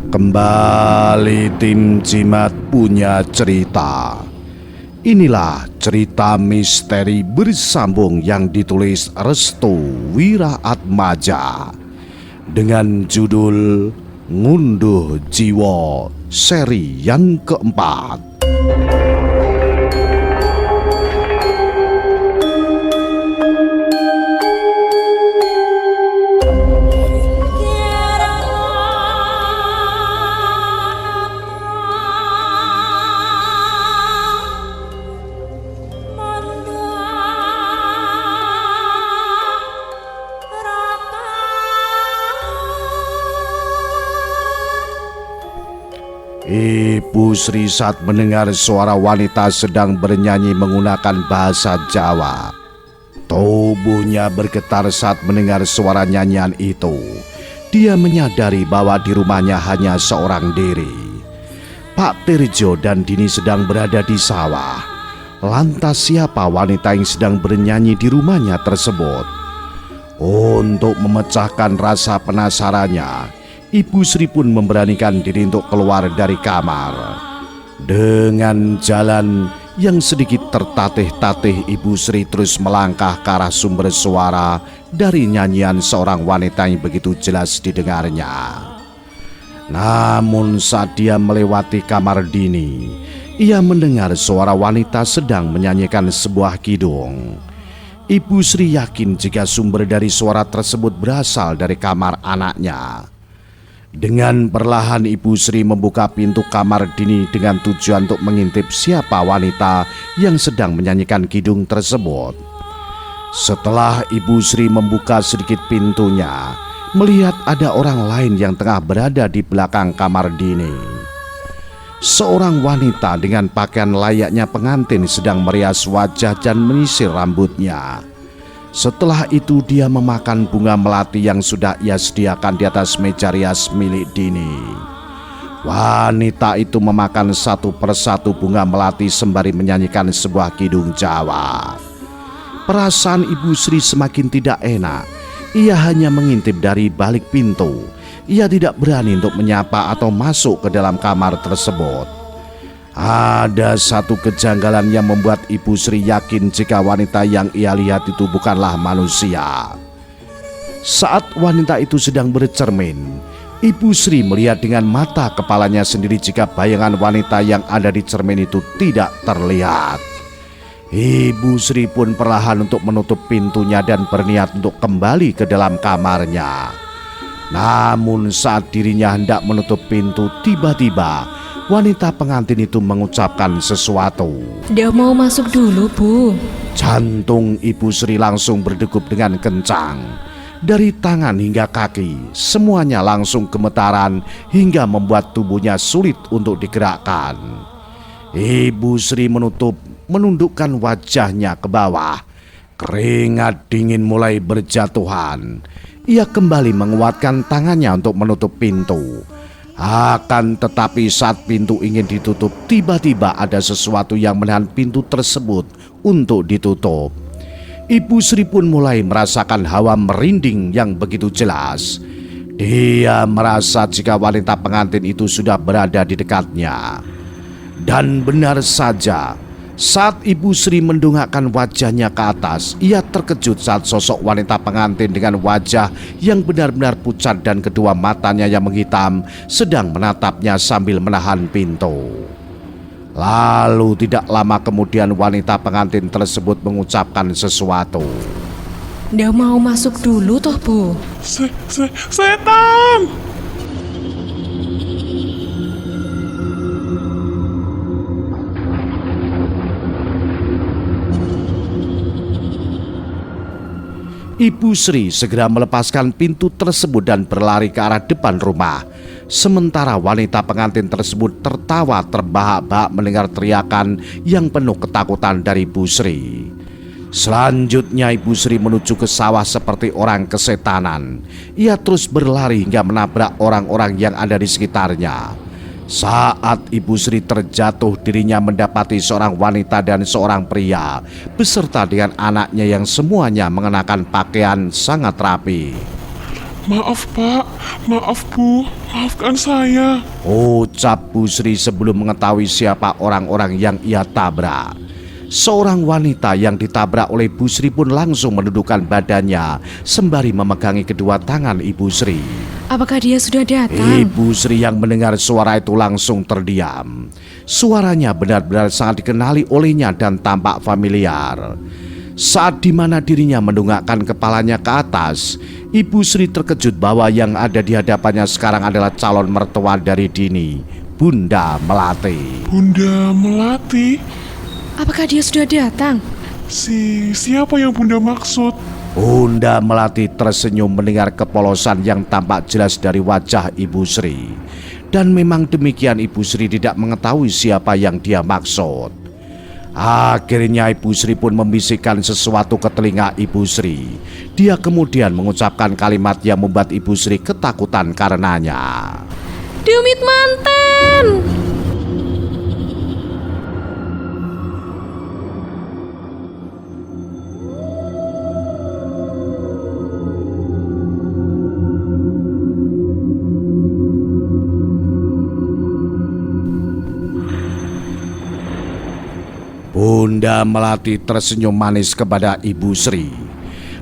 Kembali tim Jimat punya cerita. Inilah cerita misteri bersambung yang ditulis Restu Wiraatmaja dengan judul Ngunduh Jiwa seri yang keempat. Ibu Sri saat mendengar suara wanita sedang bernyanyi menggunakan bahasa Jawa. Tubuhnya bergetar saat mendengar suara nyanyian itu. Dia menyadari bahwa di rumahnya hanya seorang diri. Pak Tirjo dan Dini sedang berada di sawah. Lantas siapa wanita yang sedang bernyanyi di rumahnya tersebut? Untuk memecahkan rasa penasarannya, Ibu Sri pun memberanikan diri untuk keluar dari kamar. Dengan jalan yang sedikit tertatih-tatih, Ibu Sri terus melangkah ke arah sumber suara dari nyanyian seorang wanita yang begitu jelas didengarnya. Namun saat dia melewati kamar Dini, ia mendengar suara wanita sedang menyanyikan sebuah kidung. Ibu Sri yakin jika sumber dari suara tersebut berasal dari kamar anaknya. Dengan perlahan Ibu Sri membuka pintu kamar Dini dengan tujuan untuk mengintip siapa wanita yang sedang menyanyikan kidung tersebut. Setelah Ibu Sri membuka sedikit pintunya, melihat ada orang lain yang tengah berada di belakang kamar Dini. Seorang wanita dengan pakaian layaknya pengantin sedang merias wajah dan menyisir rambutnya. Setelah itu dia memakan bunga melati yang sudah ia sediakan di atas meja rias milik Dini. Wanita itu memakan satu persatu bunga melati sembari menyanyikan sebuah kidung Jawa. Perasaan Ibu Sri semakin tidak enak. Ia hanya mengintip dari balik pintu. Ia tidak berani untuk menyapa atau masuk ke dalam kamar tersebut. Ada satu kejanggalan yang membuat Ibu Sri yakin jika wanita yang ia lihat itu bukanlah manusia. Saat wanita itu sedang bercermin, Ibu Sri melihat dengan mata kepalanya sendiri jika bayangan wanita yang ada di cermin itu tidak terlihat. Ibu Sri pun perlahan untuk menutup pintunya dan berniat untuk kembali ke dalam kamarnya. Namun saat dirinya hendak menutup pintu, tiba-tiba wanita pengantin itu mengucapkan sesuatu. Dia mau masuk dulu, Bu. Jantung Ibu Sri langsung berdegup dengan kencang. Dari tangan hingga kaki, semuanya langsung gemetaran hingga membuat tubuhnya sulit untuk digerakkan. Ibu Sri menundukkan wajahnya ke bawah. Keringat dingin mulai berjatuhan. Ia kembali menguatkan tangannya untuk menutup pintu. Akan tetapi saat pintu ingin ditutup, tiba-tiba ada sesuatu yang menahan pintu tersebut untuk ditutup. Ibu Sri pun mulai merasakan hawa merinding yang begitu jelas. Dia merasa jika wanita pengantin itu sudah berada di dekatnya. Dan benar saja, saat Ibu Sri mendongakkan wajahnya ke atas, ia terkejut saat sosok wanita pengantin dengan wajah yang benar-benar pucat dan kedua matanya yang menghitam sedang menatapnya sambil menahan pintu. Lalu tidak lama kemudian wanita pengantin tersebut mengucapkan sesuatu. Dia mau masuk dulu toh, Bu. Setan! Ibu Sri segera melepaskan pintu tersebut dan berlari ke arah depan rumah. Sementara wanita pengantin tersebut tertawa terbahak-bahak mendengar teriakan yang penuh ketakutan dari Ibu Sri. Selanjutnya Ibu Sri menuju ke sawah seperti orang kesetanan. Ia terus berlari hingga menabrak orang-orang yang ada di sekitarnya. Saat Ibu Sri terjatuh, dirinya mendapati seorang wanita dan seorang pria beserta dengan anaknya yang semuanya mengenakan pakaian sangat rapi. Maaf Pak, maaf Bu, maafkan saya. Ucap Bu Sri sebelum mengetahui siapa orang-orang yang ia tabrak. Seorang wanita yang ditabrak oleh Bu Sri pun langsung menundukkan badannya sembari memegangi kedua tangan Ibu Sri. Apakah dia sudah datang? Ibu Sri yang mendengar suara itu langsung terdiam. Suaranya benar-benar sangat dikenali olehnya dan tampak familiar. Saat dimana dirinya mendongakkan kepalanya ke atas, Ibu Sri terkejut bahwa yang ada di hadapannya sekarang adalah calon mertua dari Dini, Bunda Melati. Bunda Melati? Apakah dia sudah datang? Siapa yang Bunda maksud? Bunda Melati tersenyum mendengar kepolosan yang tampak jelas dari wajah Ibu Sri. Dan memang demikian, Ibu Sri tidak mengetahui siapa yang dia maksud. Akhirnya Ibu Sri pun membisikkan sesuatu ke telinga Ibu Sri. Dia kemudian mengucapkan kalimat yang membuat Ibu Sri ketakutan karenanya. Demit manten! Bunda Melati tersenyum manis kepada Ibu Sri.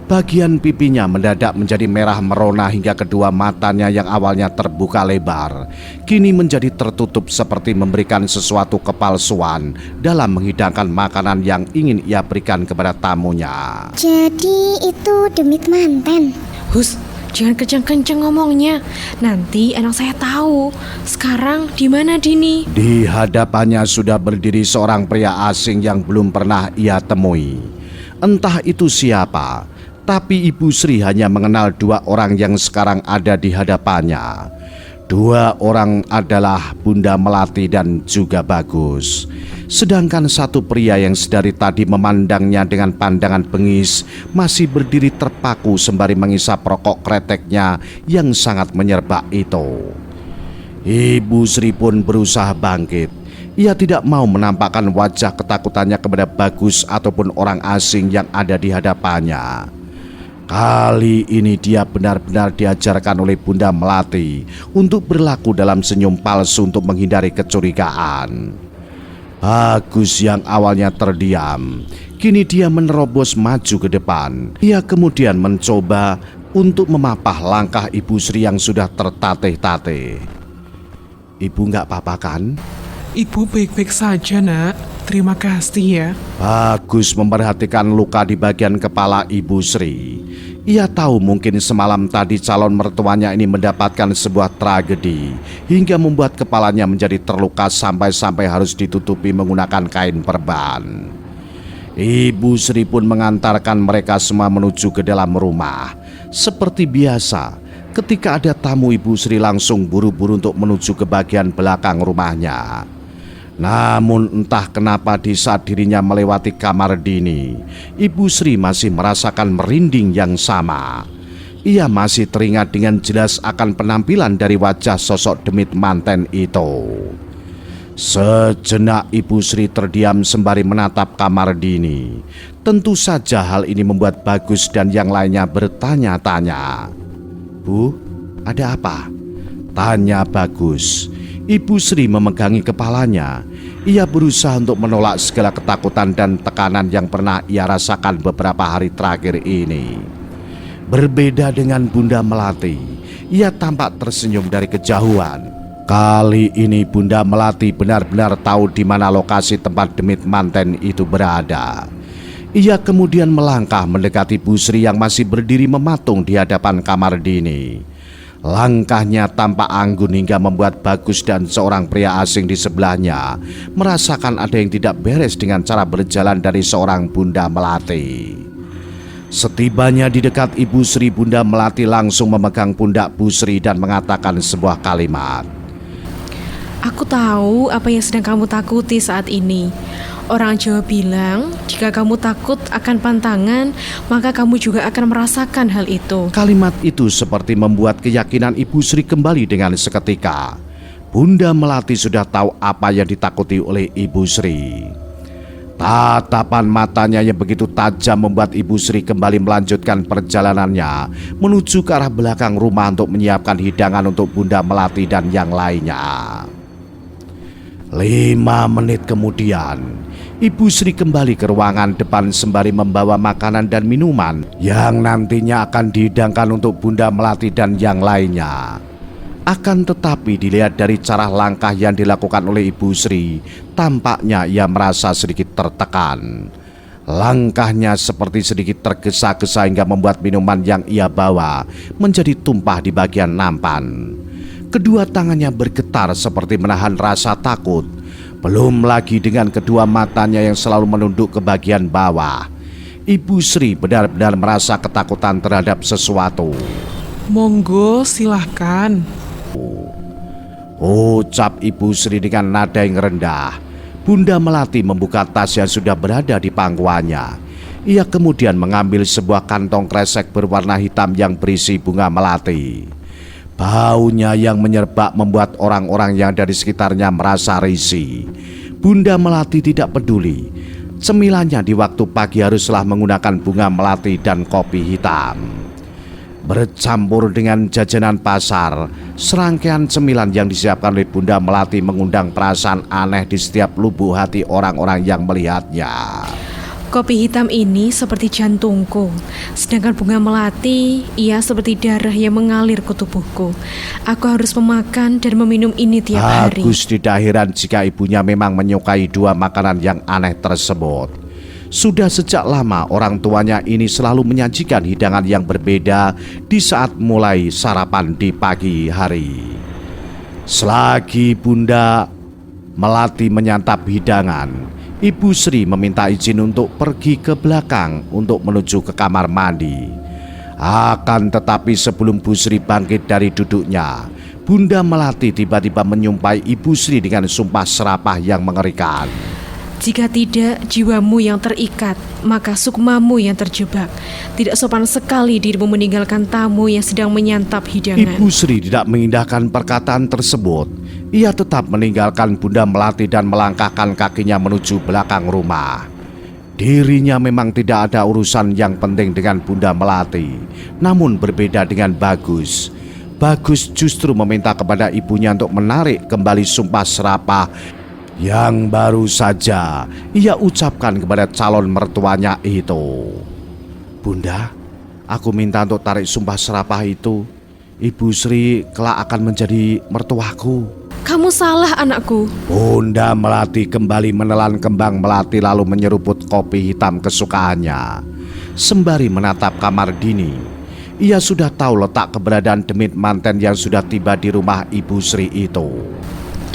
Bagian pipinya mendadak menjadi merah merona hingga kedua matanya yang awalnya terbuka lebar kini menjadi tertutup seperti memberikan sesuatu kepalsuan dalam menghidangkan makanan yang ingin ia berikan kepada tamunya. Jadi itu demit manten. Hus, jangan kenceng-kenceng ngomongnya. Nanti anak saya tahu. Sekarang di mana Dini? Di hadapannya sudah berdiri seorang pria asing yang belum pernah ia temui. Entah itu siapa, tapi Ibu Sri hanya mengenal dua orang yang sekarang ada di hadapannya. Dua orang adalah Bunda Melati dan juga Bagus. Sedangkan satu pria yang sedari tadi memandangnya dengan pandangan bengis masih berdiri terpaku sembari mengisap rokok kreteknya yang sangat menyerbak itu. Ibu Sri pun berusaha bangkit. Ia tidak mau menampakkan wajah ketakutannya kepada Bagus ataupun orang asing yang ada di hadapannya. Kali ini dia benar-benar diajarkan oleh Bunda Melati untuk berlaku dalam senyum palsu untuk menghindari kecurigaan. Bagus yang awalnya terdiam, kini dia menerobos maju ke depan. Ia kemudian mencoba untuk memapah langkah Ibu Sri yang sudah tertatih-tatih. Ibu nggak apa-apa kan? Ibu baik-baik saja, Nak. Terima kasih ya. Bagus memperhatikan luka di bagian kepala Ibu Sri. Ia tahu mungkin semalam tadi calon mertuanya ini mendapatkan sebuah tragedi hingga membuat kepalanya menjadi terluka sampai-sampai harus ditutupi menggunakan kain perban. Ibu Sri pun mengantarkan mereka semua menuju ke dalam rumah. Seperti biasa, ketika ada tamu, Ibu Sri langsung buru-buru untuk menuju ke bagian belakang rumahnya. Namun entah kenapa di saat dirinya melewati kamar Dini, Ibu Sri masih merasakan merinding yang sama. Ia masih teringat dengan jelas akan penampilan dari wajah sosok demit manten itu. Sejenak Ibu Sri terdiam sembari menatap kamar Dini. Tentu saja hal ini membuat Bagus dan yang lainnya bertanya-tanya. "Bu, ada apa?" tanya Bagus. Ibu Sri memegangi kepalanya. Ia berusaha untuk menolak segala ketakutan dan tekanan yang pernah ia rasakan beberapa hari terakhir ini. Berbeda dengan Bunda Melati, ia tampak tersenyum dari kejauhan. Kali ini Bunda Melati benar-benar tahu di mana lokasi tempat demit manten itu berada. Ia kemudian melangkah mendekati Bu Sri yang masih berdiri mematung di hadapan kamar Dini. Langkahnya tampak anggun hingga membuat Bagus dan seorang pria asing di sebelahnya merasakan ada yang tidak beres dengan cara berjalan dari seorang Bunda Melati. Setibanya di dekat Ibu Sri, Bunda Melati langsung memegang pundak Bu Sri dan mengatakan sebuah kalimat. Aku tahu apa yang sedang kamu takuti saat ini. Orang Jawa bilang, jika kamu takut akan pantangan, maka kamu juga akan merasakan hal itu. Kalimat itu seperti membuat keyakinan Ibu Sri kembali dengan seketika. Bunda Melati sudah tahu apa yang ditakuti oleh Ibu Sri. Tatapan matanya yang begitu tajam membuat Ibu Sri kembali melanjutkan perjalanannya menuju ke arah belakang rumah untuk menyiapkan hidangan untuk Bunda Melati dan yang lainnya. 5 menit kemudian, Ibu Sri kembali ke ruangan depan sembari membawa makanan dan minuman yang nantinya akan dihidangkan untuk Bunda Melati dan yang lainnya. Akan tetapi dilihat dari cara langkah yang dilakukan oleh Ibu Sri, tampaknya ia merasa sedikit tertekan. Langkahnya seperti sedikit tergesa-gesa hingga membuat minuman yang ia bawa menjadi tumpah di bagian nampan. Kedua tangannya bergetar seperti menahan rasa takut. Belum lagi dengan kedua matanya yang selalu menunduk ke bagian bawah. Ibu Sri benar-benar merasa ketakutan terhadap sesuatu. Monggo, silahkan. Ucap Ibu Sri dengan nada yang rendah. Bunda Melati membuka tas yang sudah berada di pangkuannya. Ia kemudian mengambil sebuah kantong kresek berwarna hitam yang berisi bunga melati. Baunya yang menyerbak membuat orang-orang yang dari sekitarnya merasa risih. Bunda Melati tidak peduli. Cemilannya di waktu pagi haruslah menggunakan bunga melati dan kopi hitam. Bercampur dengan jajanan pasar, serangkaian cemilan yang disiapkan oleh Bunda Melati mengundang perasaan aneh di setiap lubuk hati orang-orang yang melihatnya. Kopi hitam ini seperti jantungku, sedangkan bunga melati, ia seperti darah yang mengalir ke tubuhku. Aku harus memakan dan meminum ini tiap hari. Bagus tidak heran jika ibunya memang menyukai dua makanan yang aneh tersebut. Sudah sejak lama orang tuanya ini selalu menyajikan hidangan yang berbeda di saat mulai sarapan di pagi hari. Selagi Bunda Melati menyantap hidangan, Ibu Sri meminta izin untuk pergi ke belakang untuk menuju ke kamar mandi. Akan tetapi sebelum Bu Sri bangkit dari duduknya, Bunda Melati tiba-tiba menyumpai Ibu Sri dengan sumpah serapah yang mengerikan. Jika tidak, jiwamu yang terikat, maka sukmamu yang terjebak. Tidak sopan sekali dirimu meninggalkan tamu yang sedang menyantap hidangan. Ibu Sri tidak mengindahkan perkataan tersebut. Ia tetap meninggalkan Bunda Melati dan melangkahkan kakinya menuju belakang rumah. Dirinya memang tidak ada urusan yang penting dengan Bunda Melati. Namun berbeda dengan Bagus. Bagus justru meminta kepada ibunya untuk menarik kembali sumpah serapah yang baru saja ia ucapkan kepada calon mertuanya itu. Bunda, aku minta untuk tarik sumpah serapah itu. Ibu Sri kelak akan menjadi mertuaku. Kamu salah, anakku. Bunda Melati kembali menelan kembang melati lalu menyeruput kopi hitam kesukaannya. Sembari menatap kamar Dini, ia sudah tahu letak keberadaan demit manten yang sudah tiba di rumah Ibu Sri itu.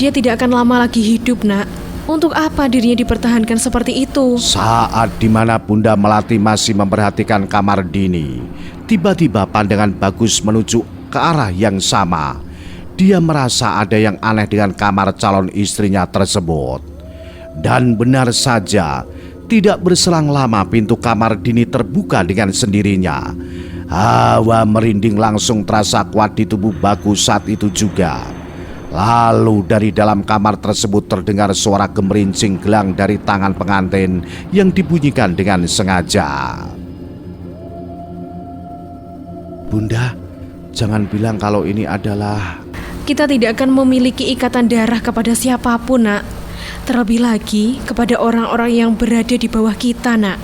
Dia tidak akan lama lagi hidup, nak. Untuk apa dirinya dipertahankan seperti itu? Saat dimana Bunda Melati masih memperhatikan kamar Dini, tiba-tiba pandangan Bagus menuju ke arah yang sama. Dia merasa ada yang aneh dengan kamar calon istrinya tersebut. Dan benar saja, tidak berselang lama pintu kamar Dini terbuka dengan sendirinya. Hawa merinding langsung terasa kuat di tubuh Bagus saat itu juga. Lalu dari dalam kamar tersebut terdengar suara gemerincing gelang dari tangan pengantin yang dibunyikan dengan sengaja. Bunda, jangan bilang kalau ini adalah... Kita tidak akan memiliki ikatan darah kepada siapapun, nak. Terlebih lagi kepada orang-orang yang berada di bawah kita, nak.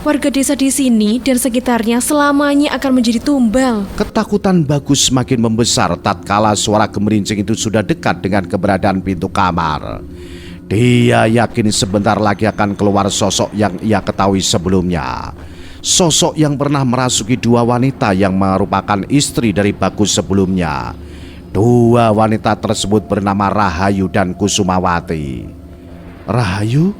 Warga desa di sini dan sekitarnya selamanya akan menjadi tumbal. Ketakutan Bagus semakin membesar tatkala suara gemerincing itu sudah dekat dengan keberadaan pintu kamar. Dia yakin sebentar lagi akan keluar sosok yang ia ketahui sebelumnya. Sosok yang pernah merasuki dua wanita yang merupakan istri dari Bagus sebelumnya. Dua wanita tersebut bernama Rahayu dan Kusumawati. Rahayu?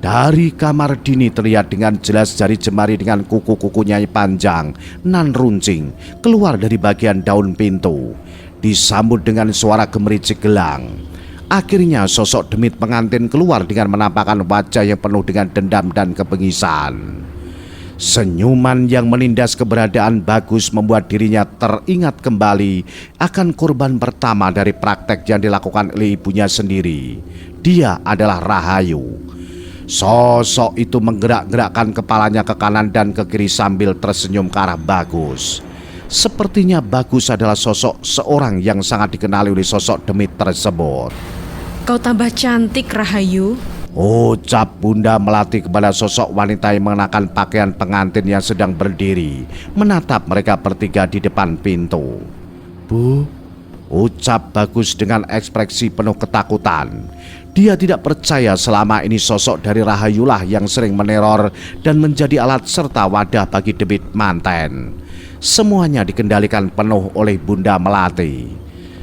Dari kamar Dini terlihat dengan jelas jari jemari dengan kuku-kukunya panjang nan runcing keluar dari bagian daun pintu, disambut dengan suara gemericik gelang. Akhirnya sosok demit pengantin keluar dengan menampakkan wajah yang penuh dengan dendam dan kebengisan. Senyuman yang menindas keberadaan Bagus membuat dirinya teringat kembali akan korban pertama dari praktek yang dilakukan oleh ibunya sendiri. Dia adalah Rahayu. Sosok itu menggerak-gerakkan kepalanya ke kanan dan ke kiri sambil tersenyum ke arah Bagus. Sepertinya Bagus adalah sosok seorang yang sangat dikenali oleh sosok demit tersebut. Kau tambah cantik, Rahayu. Ucap Bunda Melati kepada sosok wanita yang mengenakan pakaian pengantin yang sedang berdiri menatap mereka bertiga di depan pintu. Bu, ucap Bagus dengan ekspresi penuh ketakutan. Dia tidak percaya selama ini sosok dari Rahayulah yang sering meneror dan menjadi alat serta wadah bagi demit manten. Semuanya dikendalikan penuh oleh Bunda Melati.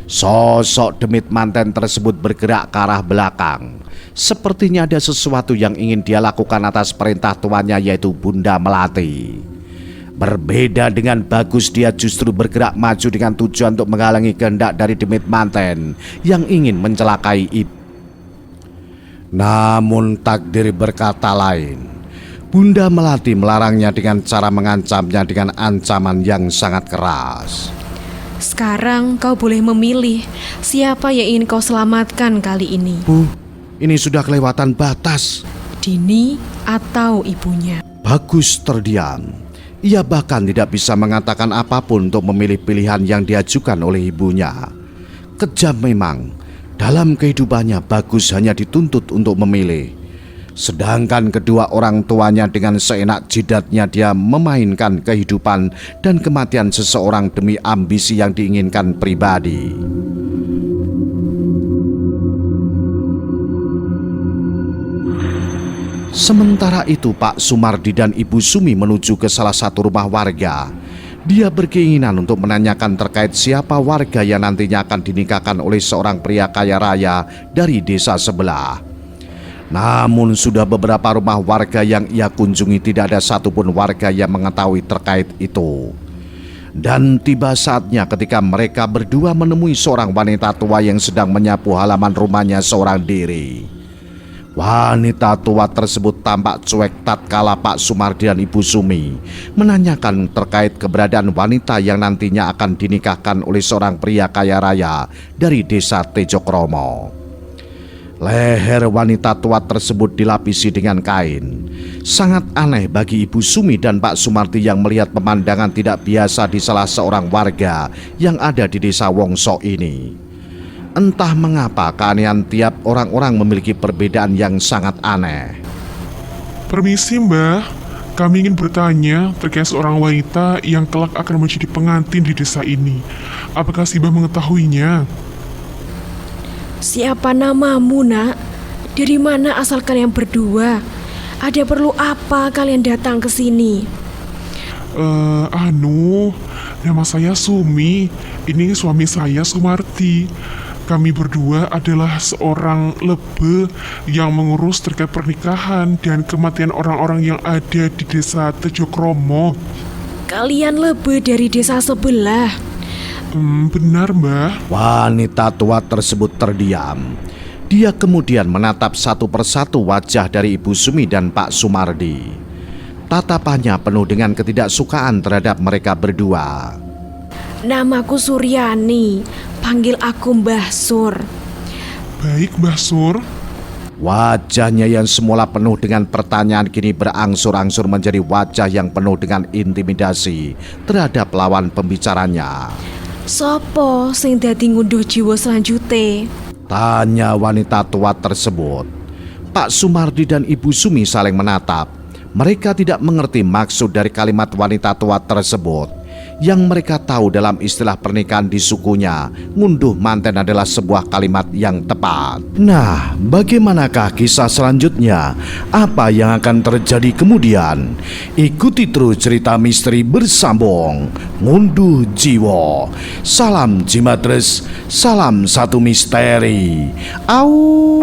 Sosok demit manten tersebut bergerak ke arah belakang. Sepertinya ada sesuatu yang ingin dia lakukan atas perintah tuannya, yaitu Bunda Melati. Berbeda dengan Bagus, dia justru bergerak maju dengan tujuan untuk menghalangi kehendak dari demit manten yang ingin mencelakai ibu. Namun takdir berkata lain. Bunda Melati melarangnya dengan cara mengancamnya dengan ancaman yang sangat keras. Sekarang kau boleh memilih siapa yang ingin kau selamatkan kali ini. Bu, ini sudah kelewatan batas. Dini atau ibunya. Bagus terdiam. Ia bahkan tidak bisa mengatakan apapun untuk memilih pilihan yang diajukan oleh ibunya. Kejam memang. Dalam kehidupannya Bagus hanya dituntut untuk memilih. Sedangkan kedua orang tuanya dengan seenak jidatnya dia memainkan kehidupan dan kematian seseorang demi ambisi yang diinginkan pribadi. Sementara itu Pak Sumardi dan Ibu Sumi menuju ke salah satu rumah warga. Dia berkeinginan untuk menanyakan terkait siapa warga yang nantinya akan dinikahkan oleh seorang pria kaya raya dari desa sebelah. Namun sudah beberapa rumah warga yang ia kunjungi tidak ada satupun warga yang mengetahui terkait itu. Dan tiba saatnya ketika mereka berdua menemui seorang wanita tua yang sedang menyapu halaman rumahnya seorang diri. Wanita tua tersebut tampak cuek tatkala Pak Sumardi dan Ibu Sumi menanyakan terkait keberadaan wanita yang nantinya akan dinikahkan oleh seorang pria kaya raya dari desa Tejokromo. Leher wanita tua tersebut dilapisi dengan kain. Sangat aneh bagi Ibu Sumi dan Pak Sumardi yang melihat pemandangan tidak biasa di salah seorang warga yang ada di desa Wongso ini. Entah mengapa keanehan tiap orang-orang memiliki perbedaan yang sangat aneh. Permisi Mbah, kami ingin bertanya terkait seorang wanita yang kelak akan menjadi pengantin di desa ini. Apakah si Mbah mengetahuinya? Siapa namamu, Nak? Dari mana asal kalian berdua? Ada perlu apa kalian datang ke sini? Nama saya Sumi. Ini suami saya Sumarti. Kami berdua adalah seorang lebe yang mengurus terkait pernikahan dan kematian orang-orang yang ada di desa Tejokromo. Kalian lebe dari desa sebelah. Benar, Mbah. Wanita tua tersebut terdiam. Dia kemudian menatap satu persatu wajah dari Ibu Sumi dan Pak Sumardi. Tatapannya penuh dengan ketidaksukaan terhadap mereka berdua. Namaku Suryani, panggil aku Mbah Sur. Baik, Mbah Sur. Wajahnya yang semula penuh dengan pertanyaan kini berangsur-angsur menjadi wajah yang penuh dengan intimidasi terhadap lawan pembicaranya. Sopo sing dadi ngunduh jiwa selanjutnya? Tanya wanita tua tersebut. Pak Sumardi dan Ibu Sumi saling menatap. Mereka tidak mengerti maksud dari kalimat wanita tua tersebut. Yang mereka tahu dalam istilah pernikahan di sukunya, ngunduh manten adalah sebuah kalimat yang tepat. Nah, bagaimanakah kisah selanjutnya? Apa yang akan terjadi kemudian? Ikuti terus cerita misteri bersambung Ngunduh Jiwa. Salam Jimatres, salam satu misteri. Au.